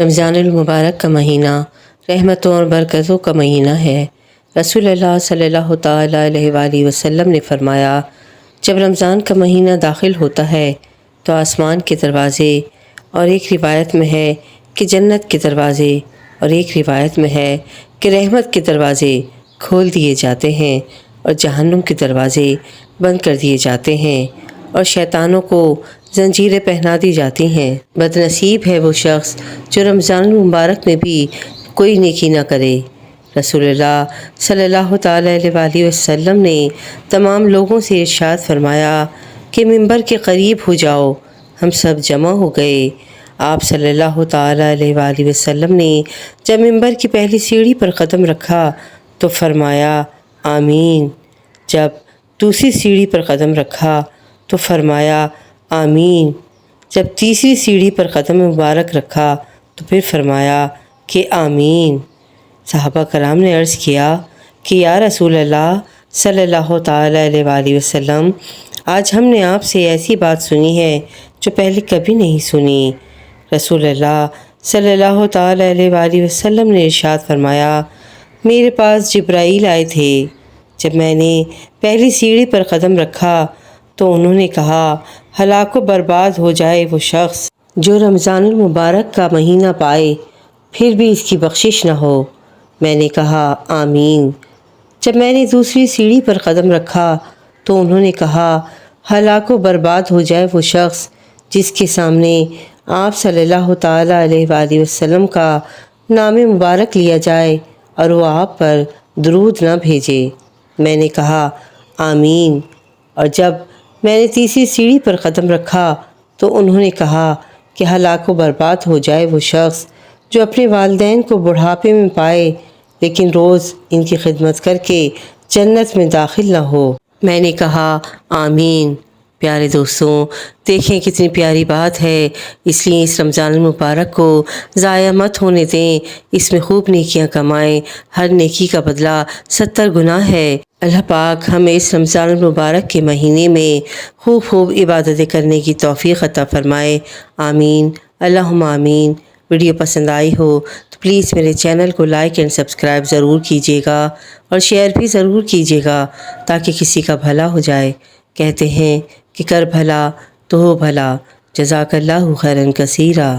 رمضان المبارک کا مہینہ رحمتوں اور برکتوں کا مہینہ ہے۔ رسول اللہ صلی اللہ تعالیٰ علیہ وآلہ وسلم نے فرمایا، جب رمضان کا مہینہ داخل ہوتا ہے تو آسمان کے دروازے، اور ایک روایت میں ہے کہ جنت کے دروازے، اور ایک روایت میں ہے کہ رحمت کے دروازے کھول دیے جاتے ہیں اور جہنم کے دروازے بند کر دیے جاتے ہیں اور شیطانوں کو زنجیریں پہنا دی جاتی ہیں۔ بد نصیب ہے وہ شخص جو رمضان المبارک میں بھی کوئی نیکی نہ کرے۔ رسول اللہ صلی اللہ تعالیٰ علیہ وآلہ وسلم نے تمام لوگوں سے ارشاد فرمایا کہ منبر کے قریب ہو جاؤ، ہم سب جمع ہو گئے۔ آپ صلی اللہ تعالیٰ علیہ وآلہ وسلم نے جب منبر کی پہلی سیڑھی پر قدم رکھا تو فرمایا آمین، جب دوسری سیڑھی پر قدم رکھا تو فرمایا آمین، جب تیسری سیڑھی پر قدم مبارک رکھا تو پھر فرمایا کہ آمین۔ صحابہ کرام نے عرض کیا کہ یا رسول اللہ صلی اللہ تعالیٰ علیہ وآلہ وسلم، آج ہم نے آپ سے ایسی بات سنی ہے جو پہلے کبھی نہیں سنی۔ رسول اللہ صلی اللہ تعالیٰ علیہ وآلہ وسلم نے ارشاد فرمایا، میرے پاس جبرائیل آئے تھے۔ جب میں نے پہلی سیڑھی پر قدم رکھا تو انہوں نے کہا، ہلاک و برباد ہو جائے وہ شخص جو رمضان المبارک کا مہینہ پائے پھر بھی اس کی بخشش نہ ہو۔ میں نے کہا آمین۔ جب میں نے دوسری سیڑھی پر قدم رکھا تو انہوں نے کہا، ہلاک و برباد ہو جائے وہ شخص جس کے سامنے آپ صلی اللہ تعالیٰ علیہ وآلہ وسلم کا نام مبارک لیا جائے اور وہ آپ پر درود نہ بھیجے۔ میں نے کہا آمین۔ اور جب میں نے تیسری سیڑھی پر قدم رکھا تو انہوں نے کہا کہ ہلاک و برباد ہو جائے وہ شخص جو اپنے والدین کو بڑھاپے میں پائے لیکن روز ان کی خدمت کر کے جنت میں داخل نہ ہو۔ میں نے کہا آمین۔ پیارے دوستوں، دیکھیں کتنی پیاری بات ہے، اس لیے اس رمضان المبارک کو ضائع مت ہونے دیں، اس میں خوب نیکیاں کمائیں، ہر نیکی کا بدلہ 70 گنا ہے۔ اللہ پاک ہمیں اس رمضان المبارک کے مہینے میں خوب عبادتیں کرنے کی توفیق عطا فرمائے، آمین، اللہم آمین۔ ویڈیو پسند آئی ہو تو پلیز میرے چینل کو لائک اینڈ سبسکرائب ضرور کیجیے گا اور شیئر بھی ضرور کیجیے گا تاکہ کسی کا بھلا ہو جائے۔ کہتے ہیں کہ کر بھلا تو ہو بھلا، جزاک اللہ خیرا کثیرا۔